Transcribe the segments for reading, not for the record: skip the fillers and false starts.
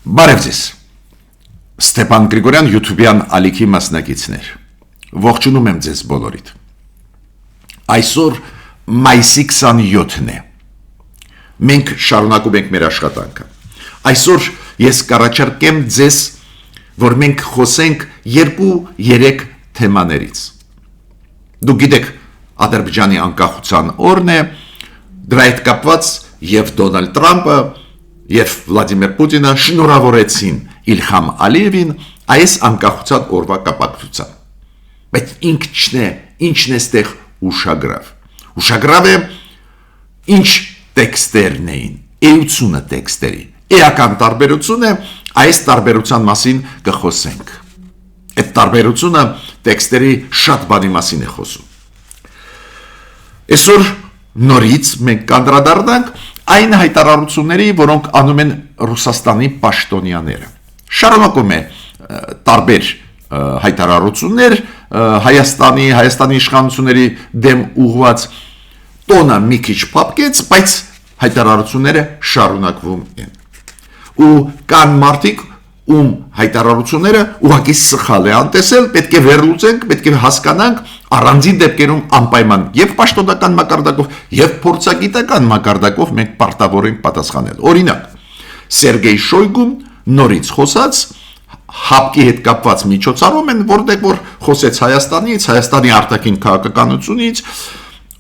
Բարև ձեզ, Ստեփան Գրիգորյան YouTube-յան ալիքի մասնակիցներ, ողջունում եմ ձեզ բոլորիդ, այսօր մայիսի 27-ն է, մենք շարունակում ենք մեր աշխատանքը, այսօր ես կառաջարկեմ ձեզ, որ մենք խոսենք 2-3 թեմաներից, դուք գիտեք Ադրբեջանի անկախության օրն է, դրա հետ կապված և Դոնալդ Տրամպը և Վլադիմիր Պուտինը շնորհավորեցին Իլհամ Ալիևին այս անկախության օրվա կապակցությամբ, բայց ինչն է ստեղ ուշագրավ, ուշագրավ է ինչ տեքստերն էին, էությունը տեքստերի, էական տարբերություն է, այս տարբերության մասին կխոսենք, այդ տարբերությունը տեքստերի շատ բանի մասին է խոսում, այսօր նորից մենք կանդրադառնանք այն հայտարարությունների, որոնք անում են Ռուսաստանի պաշտոնյաները, շարունակում է տարբեր հայտարարություններ Հայաստանի իշխանությունների դեմ ուղղված տոնը մի քիչ փափկեց, բայց հայտարարությունները շարունակվում են, ու կան մարդիկ, ում հայտարարությունները ուղղակի սխալ է անտեսել, պետք է վերլուծենք, պետք է հասկանանք առանձին դեպքերում անպայման եւ պաշտոնական մակարդակով եւ փորձագիտական մակարդակով մենք պարտավոր ենք պատասխանել։ Օրինակ, Սերգեյ Շոյգուն նորից խոսած հապկի հետ կապված միջոցառում են, որտեղ որ խոսեց Հայաստանից, Հայաստանի արտաքին քաղաքականությունից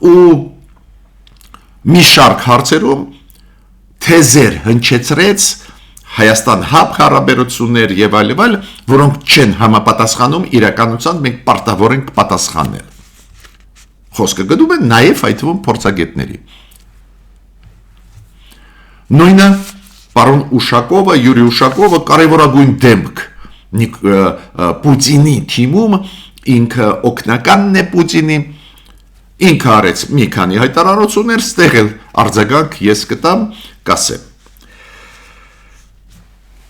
ու մի շարք հարցերում թեզեր հնչեցրեց Հայաստան հապ հարաբերություններ եւ այլ, որոնք չեն համապատասխանում իրականության, մենք պարտավոր ենք պատասխանել։ Խոսքը գնում է նաեւ այդ թվում փորձագետների։ Նույնը պարոն Ուշակովը, Յուրի Ուշակովը կարևորագույն դեմք Պուտինի թիմում, ինքը օգնականն է Պուտինի, ինքը արեց մի քանի հայտարարություններ, ստեղել արձագանք ես կտամ, կասեմ։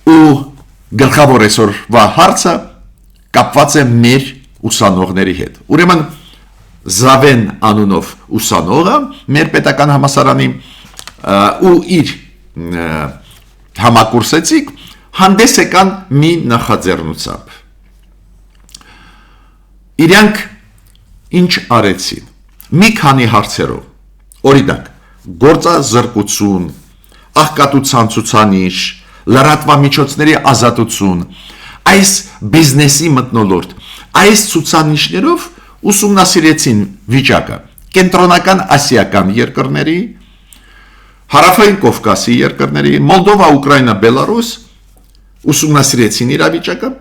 Ու գլխավոր այսօրվա հարցը կապված է մեր ուսանողների հետ։ Ուրեմն Զավեն անունով ուսանողը մեր պետական համալսարանի ու իր համակուրսեցիկ հանդես եկան մի նախաձեռնությամբ։ Իրանք ինչ արեցին։ Մի քանի հարցերով, օրինակ, գործազրկություն, աղքատության ցուցանիշ, լրատվամիջոցների ազատություն, այս բիզնեսի մթնոլորտ, այս ցուցանիշներով ուսումնասիրեցին վիճակը կենտրոնական ասիական երկրների, հարավային Կովկասի երկրների, Մոլդովա, Ուկրաինա, Բելարուս, ուսումնասիրեցին իրավիճակը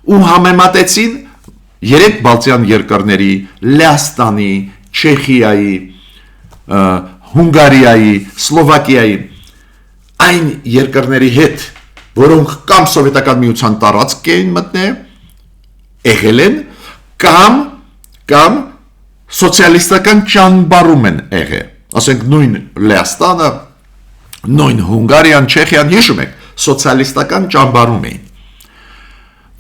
ու համեմատեցին 3 բալտյան երկրների, Լեհաստանի, Չեխիայի, Հունգարիայի, Սլովակիայի այն երկրների հետ, որոնք կամ սովետական միության տարածք էին եղել են, կամ սոցիալիստական ճանբարում են եղել, ասենք նույն Լեհաստանը, նույն Հունգարիան, Չեխիան, հիշում եք, սոցիալիստական ճանբարում էին,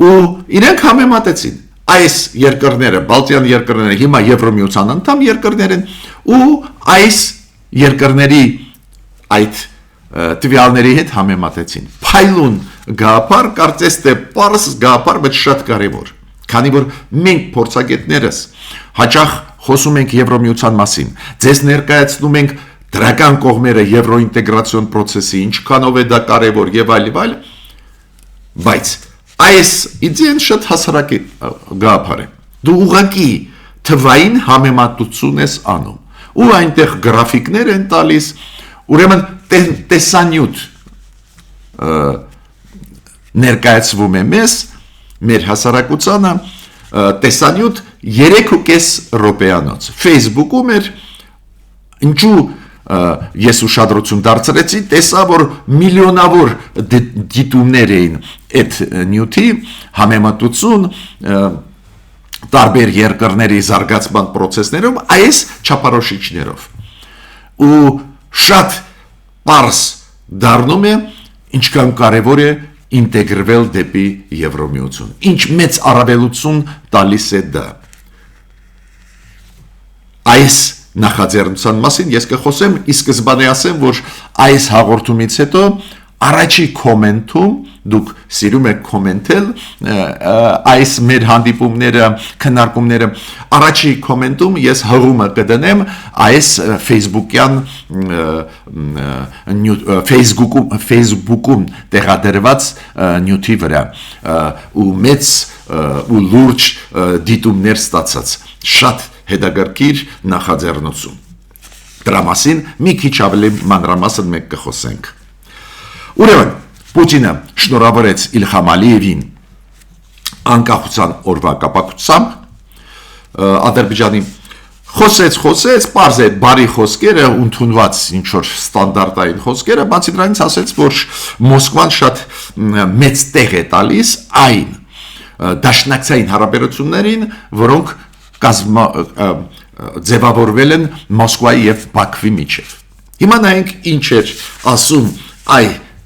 ու իրենք համեմատեցին, այս երկրները, բալտյան երկրները հիմա Եվրոմիության անդամ երկրներ են, ու այս երկրների այդ տվյալների հետ համեմատեցին։ Փայլուն գաղափար, կարծես թե պարզ գաղափար, բայց շատ կարևոր, քանի որ մենք փորձագետներս հաճախ խոսում ենք Եվրոմիության մասին, ձեզ ներկայացնում ենք դրական կողմերը եվրոինտեգրացիոն process-ի, ինչքանով է դա կարևոր եւ այլ, բայց այս իդեան շատ հասարակ գաղափար է։ Դու ուղղակի թվային համեմատություն ես անում, ու այնտեղ գրաֆիկներ են տալիս, ուրեմն տեսանյութ ներկայացվում է մեզ, մեր հասարակությանը, տեսանյութ 3.5 րոպեանոց, Facebook-ում էր, ինչու ես ուշադրություն դարձրեցի, տեսա, որ միլիոնավոր դիտումներ էին այդ նյութի, համեմատություն, տարբեր երկրների զարգացման պրոցեսներում, այս չափորոշիչներով, ու շատ պարզ դառնում է, ինչքան կարևոր է ինտեգրվել դեպի Եվրոմիություն, ինչ մեծ առավելություն տալիս է դա։ Այս նախաձեռնության մասին ես կխոսեմ, ի սկզբանե ասեմ, որ այս հաղորդումից հետո Առաջի կոմենտում դուք սիրում եք կոմենտել այս մեր հանդիպումները, քննարկումները, առաջի կոմենտում ես հղումը կդնեմ այս Facebook-յան Facebook-ում տեղադրված նյութի վրա ու մեծ ու լուրջ դիտումներ ստացած, շատ հետաքրքիր նախաձեռնություն։ Դրա մասին մի քիչ ավելի մանրամասն մենք կխոսենք։ Ուրեմն Պուտինը շնորհավորեց Իլհամ Ալիևին անկախության օրվա կապակցությամբ Ադրբեջանի խոսեց, պարզ է բարի խոսքերը, ընդունված ինչ որ ստանդարտային խոսքերը, բացի դրանից ասեց, որ Մոսկվան շատ մեծ տեղ է տալիս այն դաշնակցային հարաբերություններին, որոնք ձևավորվել են Մոսկվայի եւ Բաքվի միջև։ Հիմա նայենք ինչ էր ասում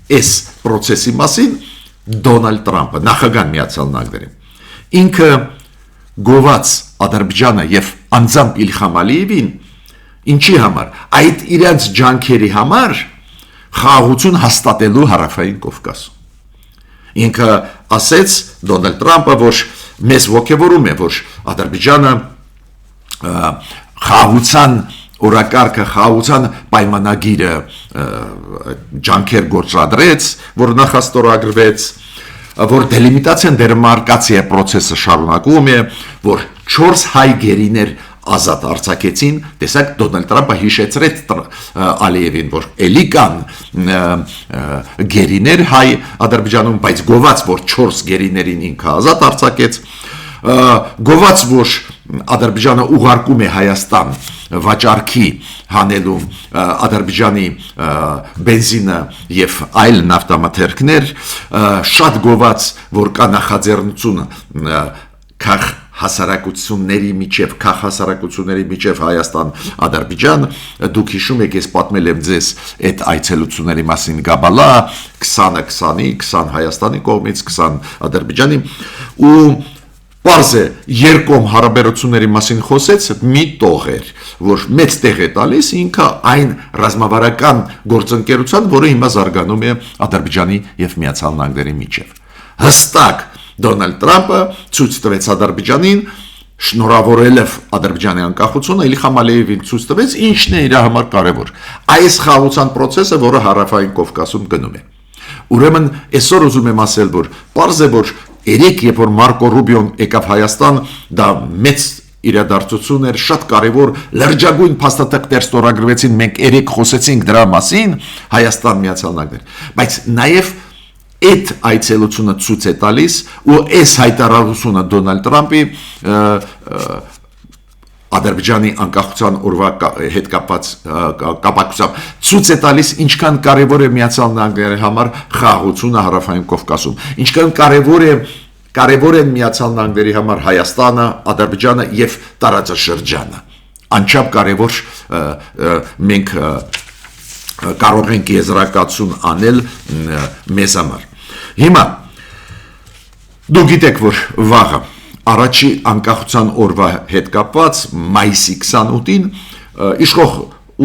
այս process-ի մասին Դոնալդ Տրամպը, նախագահ Միացյալ Նահանգների։ Ինքը գոված Ադրբեջանը եւ անձամբ Իլհամ Ալիևին ինչի համար, այդ իրենց ջանքերի համար խաղաղություն հաստատելու Հարավային Կովկասում։ Ինքը ասեց Դոնալդ Տրամպը, որ մեզ ողջևորում է, որ Ադրբեջանը խաղաղության օրակարգը, խաղաղության պայմանագիրը ջանքեր գործադրեց, որ նախաստորագրվեց, որ դելիմիտացիան դերմարկացիա process-ը շարունակվում է, որ 4 հայ գերիներ ազատ արձակեցին, տեսակ Դոնալդ Տրամպը հիշեցրեց Ալիևին, որ էլի կան գերիներ հայ Ադրբեջանում, բայց գոված, որ 4 գերիներին ինքը ազատ արձակեց, գոված, որ Ադրբեջանը ուղարկում է Հայաստան վաճառքի հանելու Ադրբեջանի բենզինը եւ այլ նավթամթերքներ, շատ գոված, որ կա նախաձեռնություն քաղ հասարակությունների միջև Հայաստան Ադրբեջան, դուք հիշում եք, ես պատմել եմ ձեզ այդ այցելությունների մասին Գաբալա, 20 Հայաստանի կողմից, 20 Ադրբեջանի, ու պարզ է երկկողմ հարաբերությունների մասին խոսեց մի տող էր, որ մեծ տեղ է տալիս ինքը այն ռազմավարական գործընկերության, որը հիմա զարգանում է Ադրբեջանի եւ Միացյալ Նահանգների միջև։ Հստակ Դոնալդ Տրամպը ցույց տվեց Ադրբեջանին, շնորհավորելով Ադրբեջանի անկախությունը, Իլհամ Ալիևին ցույց տվեց ինչն է իր համար կարևոր։ Այս խաղաղության process-ը, որը Հարավային Կովկասում գնում է։ Ուրեմն այսօր ուզում եմ ասել, որ պարզ է, որ երեք երբ որ Մարկո Ռուբիոն եկավ Հայաստան, դա մեծ իրադարձություն էր, շատ կարևոր լրջագույն փաստաթղթեր ստորագրվեցին, մենք երեք խոսեցինք դրա մասին, Հայաստան Միացյալ Նահանգներ, բայց նաև այդ այցելությունը ցույց է տալիս ու այս հայտարարությունը Դոնալդ Տրամպի Ադրբեջանի անկախության օրվա հետ կապված կապակցությամբ ցույց է տալիս ինչքան կարևոր է Միացյալ Նահանգների համար խաղաղությունը Հարավային Կովկասում, ինչքան կարևոր են Միացյալ Նահանգների համար Հայաստանը, Ադրբեջանը եւ տարածաշրջանը։ Անչափ կարևոր մենք կարող ենք եզրակացություն անել մեզ համար։ Հիմա դուք գիտեք, որ վաղը առաջի անկախության օրվա հետ կապված մայիսի 28-ին իշխող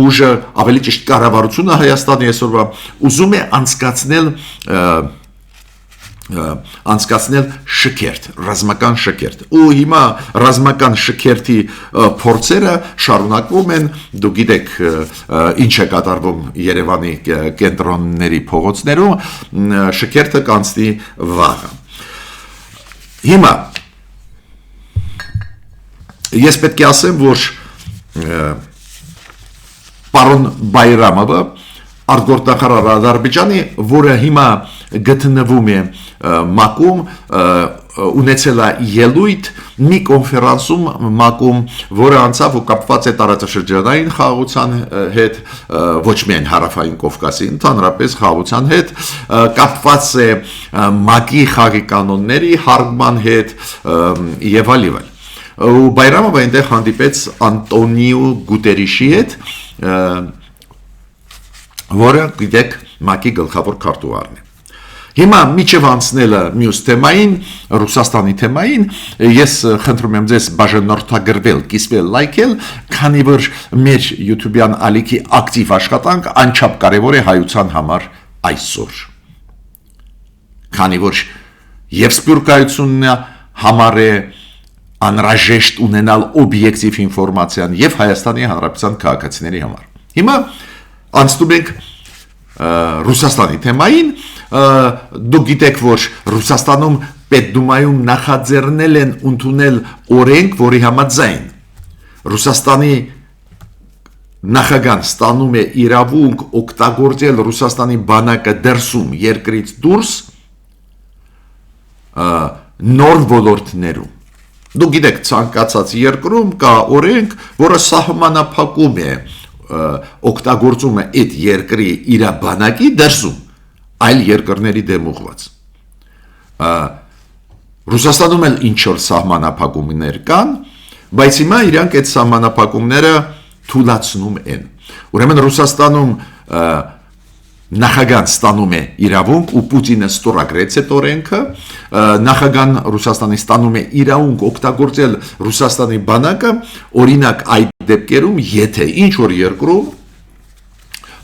ուժը, ավելի ճիշտ կառավարությունը Հայաստանի այսօրվա ուզում է անցկացնել շքերթ, ռազմական շքերթ։ Ու հիմա ռազմական շքերթի փորձերը շարունակվում են, դուք գիտեք ինչ է կատարվում Երևանի կենտրոնների փողոցներում, շքերթը կանցնի վաղը։ Հիմա ես պետք է ասեմ, որ պարոն Բայրամովը արտգործնախարար Ադրբեջանի, որը հիմա գտնվում է ՄԱԿ-ում, ունեցել է ելույթ մի կոնֆերանսում ՄԱԿ-ում, որը անցավ ու կապված է տարածաշրջանային խաղաղության հետ, ոչ միայն Հարավային Կովկասի, ընդհանրապես խաղաղության հետ, կապված է ՄԱԿ-ի խաղի կանոնների հարգման հետ եւ այլ։ Ու Բայրամովը այնտեղ հանդիպեց Անտոնիո Գուտերիշի հետ, որը գիտեք ՄԱԿ-ի գլխավոր քարտուղարն է։ Հիմա միջև անցնելը մյուս թեմային, Ռուսաստանի թեմային, ես խնդրում եմ ձեզ բաժանորդագրվել, կիսվել, լայքել, քանի որ մեր YouTube-յան ալիքի ակտիվ աշխատանք անչափ կարևոր է հայության համար այսօր։ քանի որ եւ սփյուռքայությունն համար է անհրաժեշտ ունենալ օբյեկտիվ ինֆորմացիան եւ Հայաստանի Հանրապետության քաղաքացիների համար։ Հիմա անցնում ենք Ռուսաստանի թեմային, դուք գիտեք, որ Ռուսաստանում Պետդումայում նախաձեռնել են ընդունել օրենք, որի համաձայն Ռուսաստանի նախագահան ստանում է իրավունք օգտագործել Ռուսաստանի բանակը դրսում երկրից դուրս նոր ոլորտներում։ Դուք գիտեք, ցանկացած երկրում կա օրենք, որը սահմանափակում է օգտագործումը այդ երկրի իր բանակի դրսում այլ երկրների դեմ ուղղված։ Ռուսաստանում էլ ինչ որ սահմանափակումներ կան, բայց հիմա իրանք այդ սահմանափակումները թույլատնում են։ Ուրեմն Ռուսաստանում նախագահան ստանում է իրավունք ու Պուտինը ստորագրեց այդ օրենքը, նախագահան Ռուսաստանի ստանում է իրավունք օգտագործել Ռուսաստանի բանակը, օրինակ այդ դեպքերում, եթե ինչ որ երկրում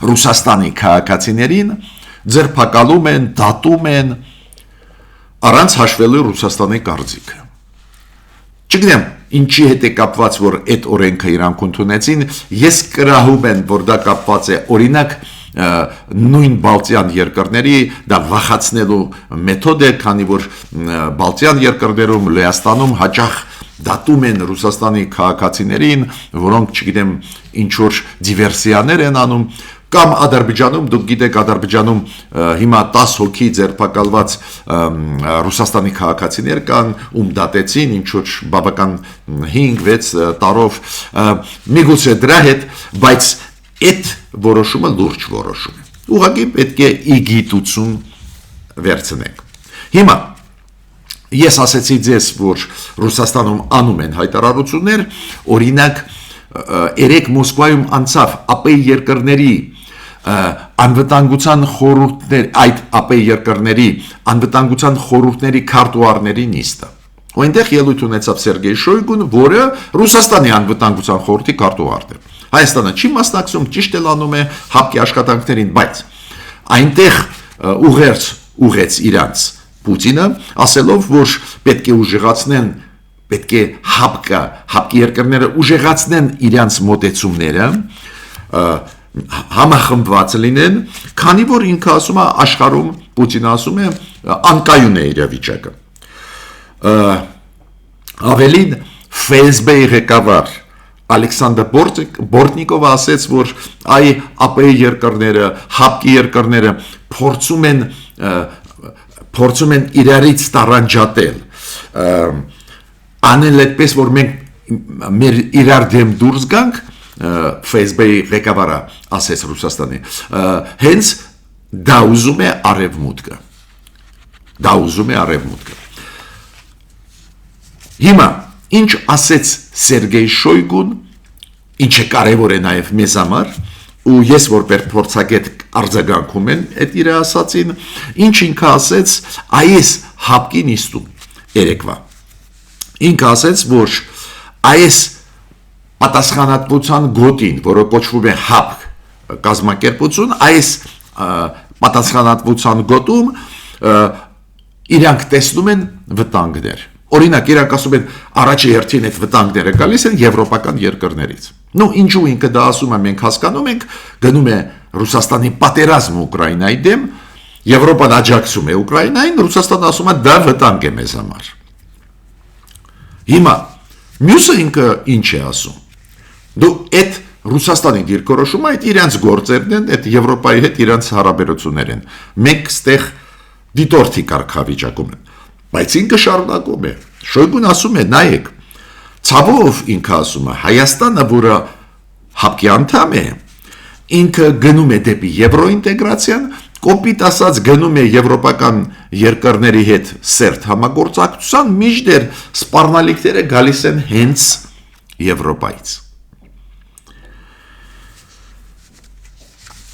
Ռուսաստանի քաղաքացիներին ձերբակալում են, դատում են առանց հաշվելու Ռուսաստանի կարծիքը։ Չգիտեմ, ինչի հետ է կապված, որ այդ օրենքը իրանք ընդունեցին, ես կրահում եմ, որ դա կապված է, օրինակ, նույն Բալտյան երկրների դա վախացնելու մեթոդ է, քանի որ Բալտյան երկրներում, Լեհաստանում հաճախ դատում են Ռուսաստանի քաղաքացիներին, որոնք, չգիտեմ, ինչ որ դիվերսիաներ են անում, կամ Ադրբեջանում, դուք գիտեք, Ադրբեջանում հիմա 10 հոգի ձերբակալված Ռուսաստանի քաղաքացիներ կան, ում դատեցին ինչ որ բավական 5-6 տարով, միգուցե դրա հետ, բայց այդ որոշումը լուրջ որոշում է։ Ուղղակի պետք է իգիտություն վերցնենք։ Հիմա ես ասեցի ձեզ, որ Ռուսաստանում անում են հայտարարություններ, օրինակ երեք Մոսկվայում անցավ ԱՊ երկրների անվտանգության խորհուրդներ, այդ ԱՊ երկրների անվտանգության խորհուրդների քարտուղարների նիստը։ Ու այնտեղ ելույթ ունեցավ Սերգեյ Շոյգուն, որը Ռուսաստանի անվտանգության խորհրդի քարտուղարն է։ Հայաստանը չի մասնակցում, ճիշտ էլ անում է հապկի աշխատանքներին, բայց այնտեղ ուղեց իրանց Պուտինը, ասելով, որ պետք է ուժեղացնեն, պետք է հապկի երկրները ուժեղացնեն իրանց մոտեցումները, համախմբված լինեն, քանի որ ինքը ասում է աշխարհում, Պուտինը ասում է, անկայուն է իրավիճակը։ Ավելին ՖՍԲ-ի ղեկավար Ալեքսանդր Բորտնիկովը ասեց, որ այ ԱՊ երկրները, հապկի երկրները փորձում են իրարից տարանջատել, անել այդպես, որ մենք իրար դեմ դուրս գանք, ՖՍԲ-ի ղեկավարը ասեց Ռուսաստանի, հենց դա ուզում է արևմուտքը։ Դա ուզում է արևմուտքը։ Հիմա ինչ ասեց Սերգեյ Շոյգուն, ինչը կարևոր է նաև մեզ համար, ու ես որպես փորձագետ արձագանքում եմ այդ իր ասածին, ինչ ինքը ասեց այս հապկի նիստում երեկվա։ Ինքը ասեց, որ այս պատասխանատվության գոտին, որը կոչվում է հապկ կազմակերպություն, այս պատասխանատվության գոտում իրանք տեսնում են վտանգներ։ Օրինակ, իրանք ասում են, առաջի հերթին այդ վտանգները գալիս են եվրոպական երկրներից։ Նու ինչու ինքը դա ասում է, մենք հասկանում ենք, գնում է Ռուսաստանի պատերազմը Ուկրաինայի դեմ, Եվրոպան աջակցում է Ուկրաինային, Ռուսաստանը ասում է, դա վտանգ է մեզ համար։ Հիմա մյուսը ինքը ինչ է ասում։ Դու այդ Ռուսաստանի դիրքորոշումը այդ իրանց գործերն են, այդ Եվրոպայի հետ իրանց հարաբերություններ են։ Մենք ստեղ դիտորդի կարգավիճակում են։ Բայց ինքը շարունակում է։ Շոյգուն ասում է, նայեք, ցավով ինքը ասում է, Հայաստանը, որը հապկի անդամ է, ինքը գնում է դեպի եվրոինտեգրացիան, կոպիտ ասած գնում է եվրոպական երկրների հետ սերտ համագործակցության, մինչդեռ սպառնալիքները գալիս են հենց Եվրոպայից։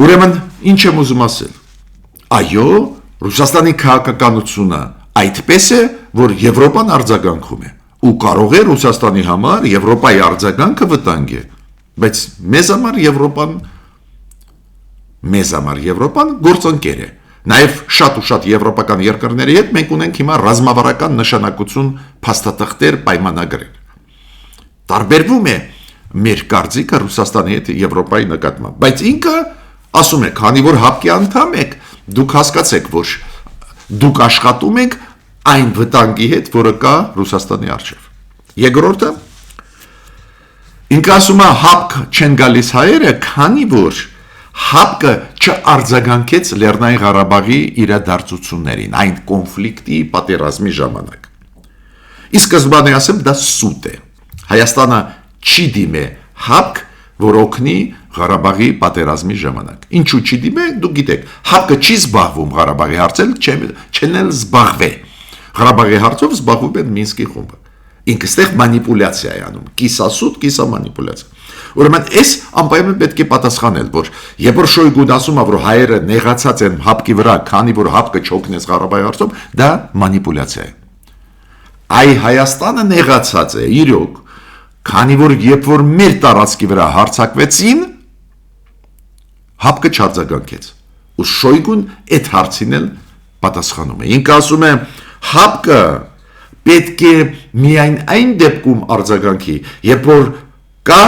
Ուրեմն, ինչ եմ ուզում ասել։ Այո, Ռուսաստանի քաղաքականությունը այդպես է, որ Եվրոպան արձագանքում է, ու կարող է Ռուսաստանի համար Եվրոպայի արձագանքը վտանգ է, բայց մեզ համար Եվրոպան գործընկեր է։ Նաև շատ ու շատ եվրոպական երկրների հետ մենք ունենք հիմա ռազմավարական նշանակություն փաստաթղթեր պայմանագրեր։ Տարբերվում է մեր կարծիքը Ռուսաստանի հետ Եվրոպայի նկատմամբ, բայց ինքը ասում է, քանի որ ՀԱՊԿ-ի անդամ եք, դուք հասկացեք, որ դուք աշխատում եք այն վտանգի հետ, որը կա Ռուսաստանի առջև։ Երկրորդը, ինքը ասում է ՀԱՊԿ չեն գալիս հայերը, քանի որ ՀԱՊԿ-ը չարձագանքեց Լեռնային Ղարաբաղի իրադարձություններին, այն կոնֆլիկտի պատերազմի ժամանակ։ Իսկ սկզբանե ասեմ, դա սուտ է։ Հայաստանը չի դիմե ՀԱՊԿ, որ օգնի Ղարաբաղի պատերազմի ժամանակ։ Ինչու չի դիմե, դուք գիտեք, ՀԱՊԿ-ը չի զբաղվում Ղարաբաղի հարցել, չեն էլ զբաղվե։ Ղարաբաղի հարցով զբաղվում են Մինսկի խումբը։ Ինքը ստեղ մանիպուլյացիա է անում, կիսասուտ, կիսամանիպուլյացիա։ Ուրեմն այս անպայման պետք է պատասխանել, որ երբ որ Շոյգուն ասում է, որ հայերը նեղացած են ՀԱՊԿ-ի վրա, քանի որ ՀԱՊԿ-ը չօգնեց Ղարաբաղի հարցում, դա մանիպուլյացիա է։ Այ Հայաստանը նեղացած է, իրոք, քանի որ երբ որ մեր տարածքի վրա հարձակվեցին, ՀԱՊԿ-ը չարձագանքեց։ Ու Շոյգուն այդ հարցին էլ պատասխանում է։ Ինքը ասում է, ՀԱՊԿ-ը պետք է միայն այն դեպքում արձագանքի, երբ որ կա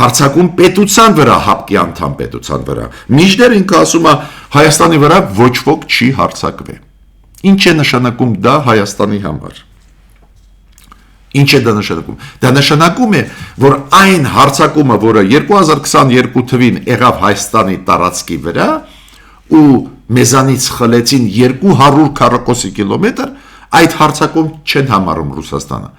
հարձակում պետության վրա, ՀԱՊԿ-ի անդամ պետության վրա։ Մինչդեռ ինքը ասում է, Հայաստանի վրա ոչ ոք չի հարձակվի։ Ինչ է նշանակում դա Հայաստանի համար։ Ինչ է դա նշանակում։ Դա նշանակում է, որ այն հարձակումը, որը 2022 թվին եղավ Հայաստանի տարածքի վրա ու մեզանից խլեցին 200 քառակուսի կիլոմետր, այդ հարձակում չեն համարում Ռուսաստանը։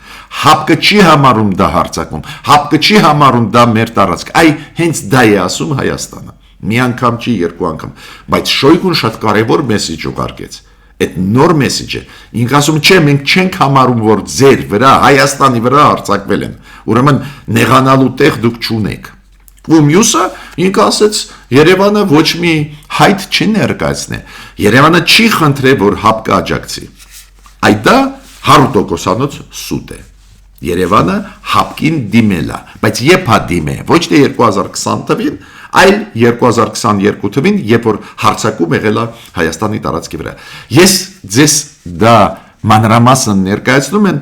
ՀԱՊԿ-ը չի համարում դա հարձակում, ՀԱՊԿ-ը չի համարում դա մեր տարածք, այ հենց դա է ասում Հայաստանը։ Մի անգամ չի, երկու անգամ, բայց Շոյգուն շատ կարևոր մեսիջ ուղարկեց։ Այդ նոր մեսիջ է։ Ինքը ասում չէ, մենք չենք համարում, որ ձեր վրա, Հայաստանի վրա հարձակվել են։ Ուրեմն նեղանալու տեղ դուք չունեք։ Ու մյուսը ինքը ասեց, Երևանը ոչ մի հայտ չի ներկայացնի։ Երևանը չի խնդրել, որ ՀԱՊԿ-ը աջակցի։ Այդ դա 100%-անոց սուտ է։ Երևանը ՀԱՊԿ-ին դիմել է, բայց երբ է դիմե, ոչ թե 2020 թվին, այլ 2022 թվին, երբ որ հարձակում եղել է Հայաստանի տարածքի վրա։ Ես ձեզ դա մանրամասն ներկայացնում եմ,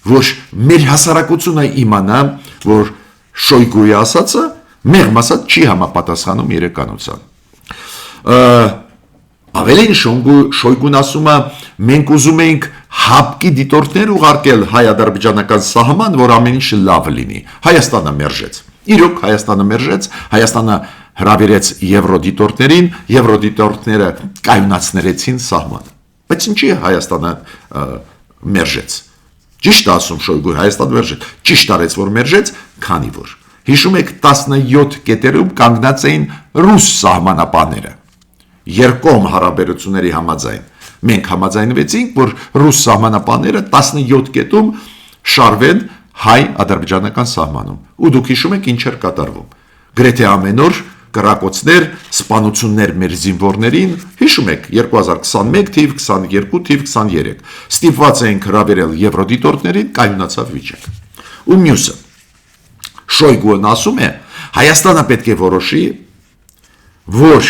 որ մեր հասարակությունը իմանա, որ Շոյգուի ասածը մեղմ ասած չի համապատասխանում իրականության։ Ավելին Շոյգուն ասում է, մենք ուզում ենք ՀԱՊԿ-ի դիտորդներ ուղարկել հայ-ադրբեջանական սահման, որ ամեն ինչ լավ լինի։ Հայաստանը մերժեց։ Իրոք Հայաստանը մերժեց, Հայաստանը հրավիրեց եվրոդիտորդներին, եվրոդիտորդները կայունացնեցին սահմանը։ Բայց ինչի Հայաստանը մերժեց։ Ճիշտ է ասում Շոյգուն, Հայաստանը մերժեց։ Ճիշտ արեց, որ մերժեց, քանի որ հիշում եք 17 կետերում կանգնած էին ռուս սահմանապահները։ Երկկողմ հարաբերությունների համաձայն մենք համաձայնվեցինք, որ ռուս սահմանապահները 17 կետում շարվեն հայ-ադրբեջանական սահմանում։ Ու դուք հիշում եք ինչ էր կատարվում։ Գրեթե ամեն օր կրակոցներ, սպանություններ մեր զինվորներին, հիշում եք 2021 թիվ, 22 թիվ, 23։ Ստիպված էինք հրավիրել եվրոդիտորդներին, կայունացավ վիճակը։ Ու մյուսը Շոյգուն ասում է, Հայաստանը պետք է որոշի, որ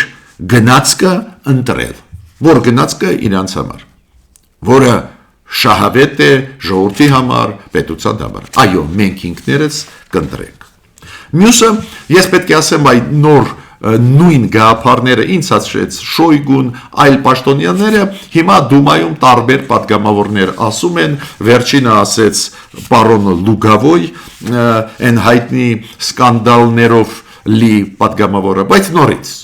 գնացքը ընտրել, որ գնացքը իրանց համար, որը շահավետ է ժողովրդի համար, պետության համար։ Այո, մենք ինքներս կընտրենք։ Մյուսը, ես պետք է ասեմ, այդ նոր նույն գաղափարները ինձ ասեց Շոյգուն, այլ պաշտոնյաները հիմա Դումայում տարբեր պատգամավորներ ասում են, վերջինը ասեց պարոն Լուգավոյ, այն հայտնի սկանդալներով լի պատգամավորը, բայց նորից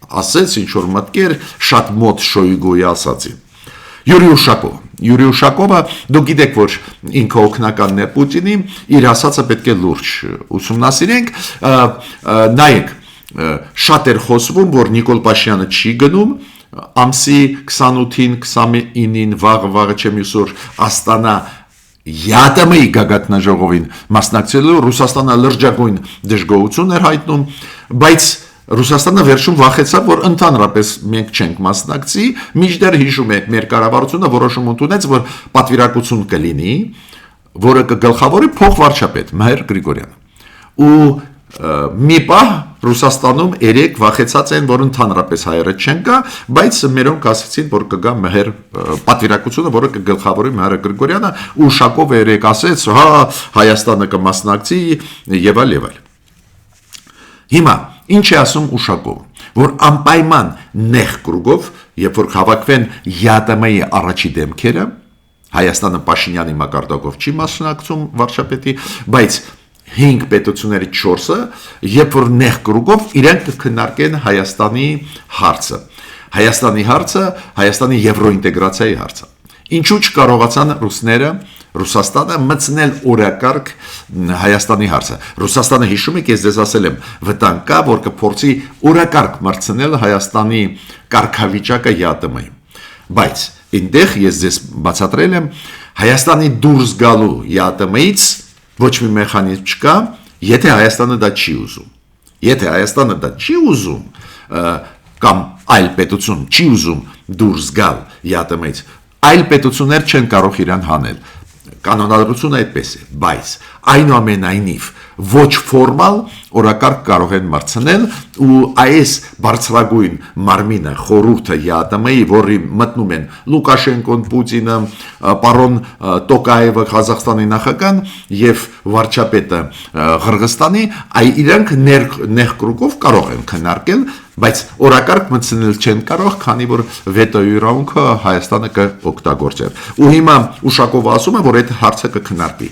ասեց ինչ-որ մտքեր շատ մոտ Շոյգուի ասացին։ Յուրի Ուշակովը, դուք գիտեք, որ ինքը օգնականն է Պուտինի, իր ասածը պետք է լուրջ ուսումնասիրենք, նայեք, շատ էր խոսվում, որ Նիկոլ Փաշինյանը չի գնում, ամսի 28-ին, 29-ին, վաղը չեմ ուսոր Աստանա ԵԱՏՄ-ի գագաթնաժողովին մասնակցելու, Ռուսաստանը լրջագույն դժգոհություն էր հայտնում, բայց Ռուսաստանը վերջում վախեցավ, որ ընդհանրապես մենք չենք մասնակցի, մինչդեռ հիշում եք, մեր կառավարությունը որոշում ընդունեց, որ պատվիրակություն կլինի, որը կգլխավորի փոխվարչապետ Մհեր Գրիգորյանը։ Ու մի պահ Ռուսաստանում երեք վախեցած են, որ ընդհանրապես հայերը չեն գա, բայց մերոնք ասացին, որ կգա Մեհեր պատվիրակությունը, որը կգլխավորի Մեհեր Գրիգորյանը, ու Ուշակովը երեք ասեց, հա, Հայաստանը կմասնակցի եւ այլ եւ այլ։ Հիմա ինչ է ասում Ուշակովը, որ անպայման նեղ կրուգով, երբ որ հավաքվեն ԵԱՏՄ-ի առաջի դեմքերը, Հայաստանը Փաշինյանի մակարդակով չի մասնակցում վարչապետի, բայց 5 պետությունների 4-ը, երբ որ նեղ կրուգով իրենք կքննարկեն Հայաստանի հարցը։ Հայաստանի հարցը, Հայաստանի եվրոինտեգրացիայի հարցը։ Ինչու չկարողացան ռուսները, Ռուսաստանը մտցնել օրակարգ Հայաստանի հարցը։ Ռուսաստանը հիշում եք, ես ձեզ ասել եմ, վտանգ կա, որ կփորձի օրակարգ մտցնել Հայաստանի կարգավիճակը ԵԱՏՄ-ին։ Բայց այնտեղ ես ձեզ բացատրել եմ, Հայաստանի դուրս գալու ԵԱՏՄ-ից ոչ մի մեխանիզմ չկա, եթե Հայաստանը դա չի ուզում։ Եթե Հայաստանը դա չի ուզում, կամ այլ պետություն չի ուզում դուրս գալ ԵԱՏՄ-ից, այլ պետություններ չեն կարող իրան հանել։ Կանոնադրությունը այդպես է, բայց այնուամենայնիվ ոչ ֆորմալ օրակարգ կարող են մտցնել ու այս բարձրագույն մարմինը խորհուրդը ԵԱՏՄ-ի, որի մտնում են Լուկաշենկոն, Պուտինը, պարոն Տոկաևը Ղազախստանի նախագահան եւ վարչապետը Ղրղստանի, իրենք նեղ կրուգով կարող են քննարկել, բայց օրակարգ մտցնել չեն կարող, քանի որ վետոյի իրավունքը Հայաստանը կօգտագործի։ Ու հիմա Ուշակովը ասում է, որ այդ հարցը կքննարկվի։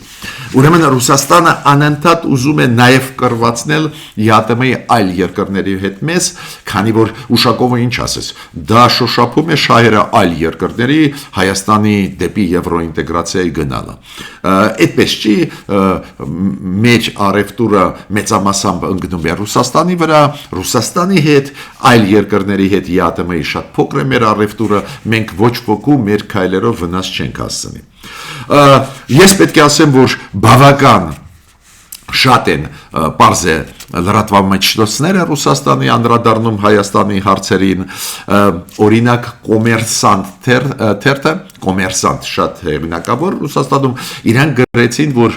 Ուրեմն Ռուսաստանը անընդհատ ուզում է նաև կրվածնել ԵԱՏՄ-ի այլ երկրների հետ մեզ, քանի որ Ուշակովը ինչ ասես, դա շոշափում է շահերը այլ երկրների Հայաստանի դեպի եվրոինտեգրացիայի գնալը։ Այդպես չի, մեր արևտուրը մեծամասամբ ընկնում է Ռուսաստանի վրա, Ռուսաստանի հետ, այլ երկրների հետ ԵԱՏՄ-ի շատ փոքր է մեր արևտուրը, մենք ոչ ոքի մեր քայլերով վնաս չենք հասցնի։ Ես պետք է ասեմ, որ բավական շատ են պարզ է լրատվամիջոցները Ռուսաստանի անդրադառնում Հայաստանի հարցերին, օրինակ Կոմերսանտ թերթը, Կոմերսանտ շատ հեղինակավոր Ռուսաստանում, իրանք գրեցին, որ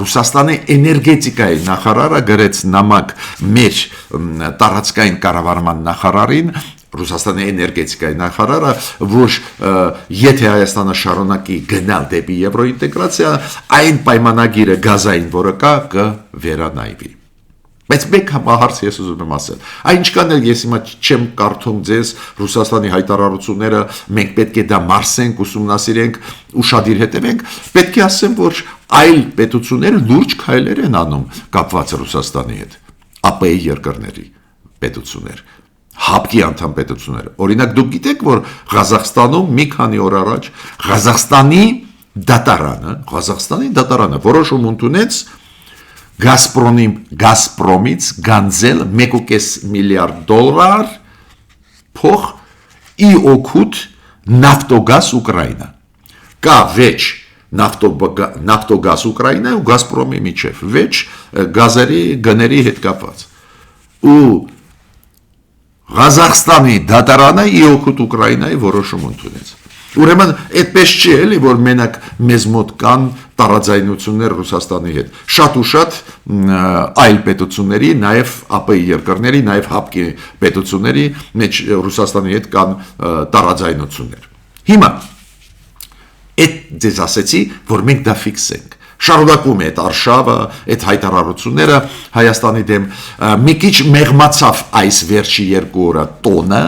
Ռուսաստանի էներգետիկայի նախարարը գրեց նամակ մեր տարածքային կառավարման նախարարին, Ռուսաստանի էներգետիկայի նախարարը, որ եթե Հայաստանը շարունակի գնալ դեպի եվրոինտեգրացիա, այն պայմանագիրը գազային, որը կա, կվերանայվի։ Բայց մեկ հարց ես ուզում եմ ասել, այնչքան էլ ես հիմա չեմ կարդում ձեզ Ռուսաստանի հայտարարությունները, մենք պետք է դա մարսենք, ուսումնասիրենք, ուշադիր հետևենք, պետք է ասեմ, որ այլ պետությունները լուրջ քայլեր են անում կապված Ռուսաստանի հետ, ԱՊ-ի երկրների պետություններ, ՀԱՊԿ-ի անդամ պետությունները։ Օրինակ դուք գիտեք, որ Ղազախստանում մի քանի օր առաջ Ղազախստանի դատարանը որոշում ընդունեց Գազպրոմից գանձել $1.5 միլիարդ փող ի օգուտ Նավտոգազ Ուկրաինա։ Կա վեճ Նավտոգազ Ուկրաինա ու Գազպրոմի միջև վեճ գազերի գների հետ կապված։ Ու Ղազախստանի դատարանը ի օգուտ Ուկրաինայի որոշում ընդունեց։ Ուրեմն այդպես չի էլի, որ մենակ մեզ մոտ կան տարաձայնություններ Ռուսաստանի հետ։ Շատ ու շատ այլ պետությունների, նաև ԱՊ-ի երկրների, նաև ՀԱՊԿ-ի պետությունների մեջ Ռուսաստանի հետ կան տարաձայնություններ։ Հիմա այդ ձեզ ասեցի, որ մենք դա ֆիքսենք։ Շարունակվում է այդ արշավը, այդ հայտարարությունները Հայաստանի դեմ, մի քիչ մեղմացավ այս վերջի 2 օրը տոնը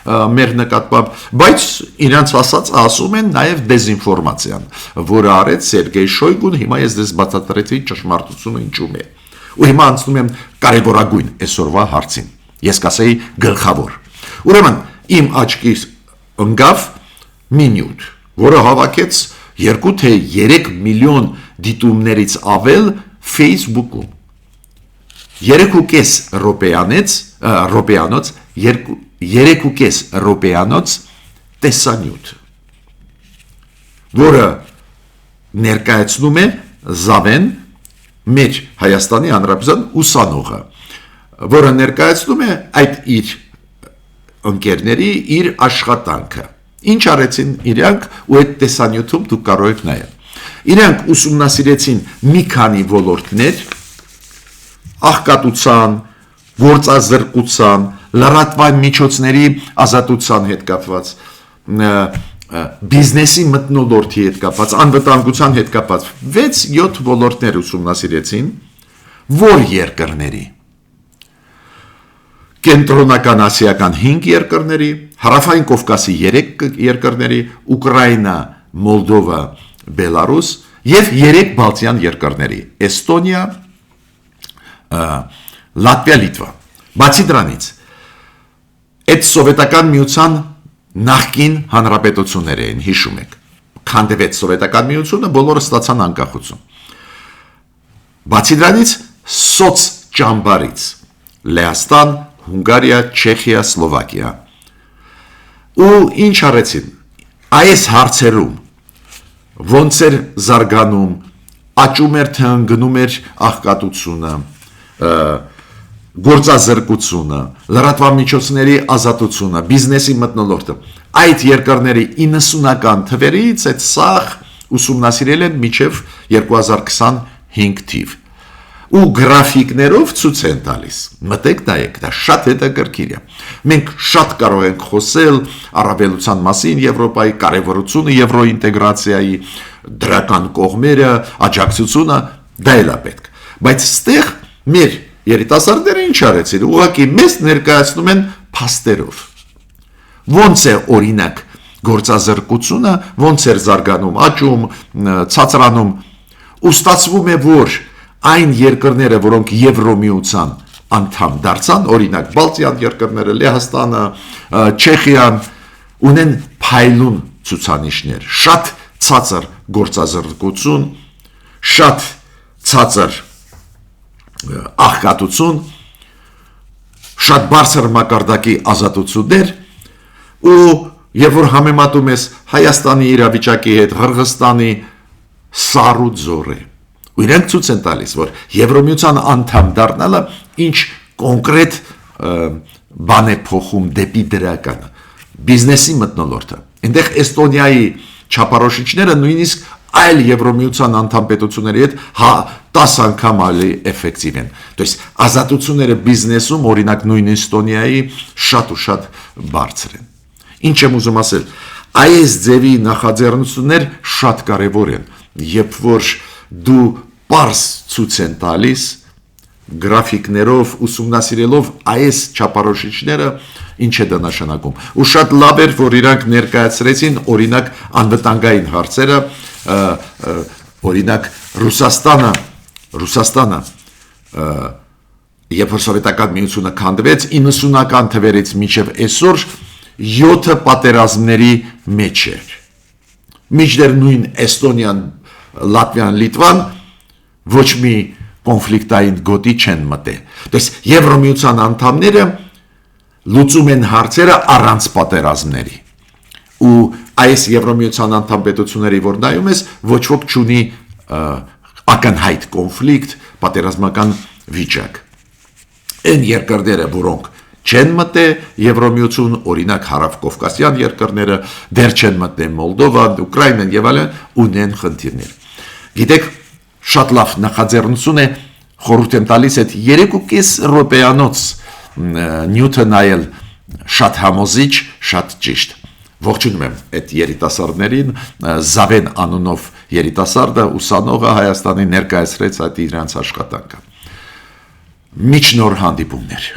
մեր նկատմամբ, բայց իրանց ասած ասում են նաև դեզինֆորմացիան, որը արեց Սերգեյ Շոյգուն, հիմա ես դες բացատրեցի ճշմարտությունը ինչու՞մ է։ Ու հիմա անցնում եմ կարևորագույն այսօրվա հարցին։ Ես կասեի գլխավոր։ Ուրեմն իմ աչքից ընկավ մի նյութ, որը հավաքեց 2 թե 3 միլիոն դիտումներից ավել Facebook-ում։ 3.5 րոպեանոց տեսանյութ, որը ներկայացնում է Զավեն, մեր Հայաստանի Հանրապետության ուսանողը, որը ներկայացնում է այդ իր ընկերների իր աշխատանքը։ Ինչ արեցին իրանք ու այդ տեսանյութում դուք կարող եք նայել։ Իրանք ուսումնասիրեցին մի քանի ոլորտներ, աղքատության, գործազրկության, լրատվական միջոցների ազատության հետ կապված, բիզնեսի մթնոլորտի հետ կապված, անվտանգության հետ կապված 6-7 ոլորտներ ուսումնասիրեցին, որ երկրների կենտրոնական ասիական 5 երկրների, հարավային Կովկասի 3 երկրների, Ուկրաինա, Մոլդովա, Բելարուս եւ 3 բալտյան երկրների՝ Էստոնիա, Լատվիա, Լիտվա։ Բացի դրանից, այդ սովետական միության նախկին հանրապետություններ էին, հիշում եք, քանդվեց սովետական միությունը, բոլորը ստացան անկախություն։ Բացի դրանից, սոց ճամբարից Լեհաստան, Հունգարիա, Չեխիա, Սլովակիա։ Ու ինչ արեցին։ Այս հարցերում ոնց էր զարգանում, աճում էր թե ընկնում էր աղքատությունը, գործազրկությունը, լրատվամիջոցների ազատությունը, բիզնեսի մթնոլորտը։ Այդ երկրների 90-ական թվերից այդ սաղ ուսումնասիրել են մինչև 2025 թիվ։ Ու գրաֆիկներով ցույց են տալիս։ Մտեք նայեք, դա շատ հետաքրքիր է։ Մենք շատ կարող ենք խոսել առավելության մասին Եվրոպայի կարևորությունը եվրոինտեգրացիայի, դրական կողմերը, աջակցությունը, դա էլ է պետք։ Բայց ստեղ մեր երիտասարդները ինչ արեցին, ուղղակի մեզ ներկայացնում են փաստերով։ Ոնց է օրինակ գործազրկությունը, ոնց էր զարգանում, աճում, ցածրանում, ու ստացվում է, որ այն երկրները, որոնք Եվրոմիության անդամ դարձան, օրինակ Բալտյան երկրները, Լեհաստանը, Չեխիան, ունեն փայլուն ցուցանիշներ, շատ ցածր գործազրկություն, շատ ցածր աղքատություն, շատ բարձր մակարդակի ազատություններ, ու երբ որ համեմատում ես Հայաստանի իրավիճակի հետ, Ղրղստանի սառ ու ձոր է։ Ու իրենք ցույց են տալիս, որ Եվրոմիության անդամ դառնալը ինչ կոնկրետ բան է փոխում դեպի դրականը, բիզնեսի մթնոլորտը։ Այնտեղ Էստոնիայի չափորոշիչները նույնիսկ այլ Եվրոմիության անդամ պետությունների հետ 10 անգամ ավելի էֆեկտիվ են։ То есть ազատությունները բիզնեսում, օրինակ նույն Էստոնիայի շատ ու շատ բարձր են։ Ինչ եմ ուզում ասել, այս ձևի նախաձեռնություններ շատ կարևոր են, երբ որ դու պարզ ցույց են տալիս գրաֆիկներով ուսումնասիրելով այս չափորոշիչները ինչ է դա նշանակում։ Ու շատ լավ էր, որ իրանք ներկայացրեցին օրինակ անվտանգային հարցերը, օրինակ Ռուսաստանը երբ որ սովետական միությունը քանդվեց 90-ական թվերից մինչև այսօր 7 պատերազմների մեջ էր։ Մինչդեռ նույն Էստոնիան, Լատվիան, Լիտվան ոչ մի կոնֆլիկտային գոտի չեն մտել։ То есть Եվրոմիության անդամները լուծում են հարցերը առանց պատերազմների։ Ու այս Եվրոմիության անդամ պետությունների, որ նայում ես, ոչ ոք չունի ակնհայտ կոնֆլիկտ, պատերազմական վիճակ։ Այն երկրները, որոնք չեն մտել Եվրոմիություն, օրինակ հարավկովկասյան երկրները, դեռ չեն մտնել Մոլդովան, Ուկրաինան եւ այլն, ունեն խնդիրներ։ Գիտեք, շատ լավ նախաձեռնություն է, խորհուրդ եմ տալիս այդ 3.5 րոպեանոց նյութը նայել, շատ համոզիչ, շատ ճիշտ։ Ողջունում եմ այդ երիտասարդներին, Զավեն անունով երիտասարդը, ուսանողը Հայաստանի ներկայացրեց այդ իրանց աշխատանքը։ Միջնոր հանդիպումներ։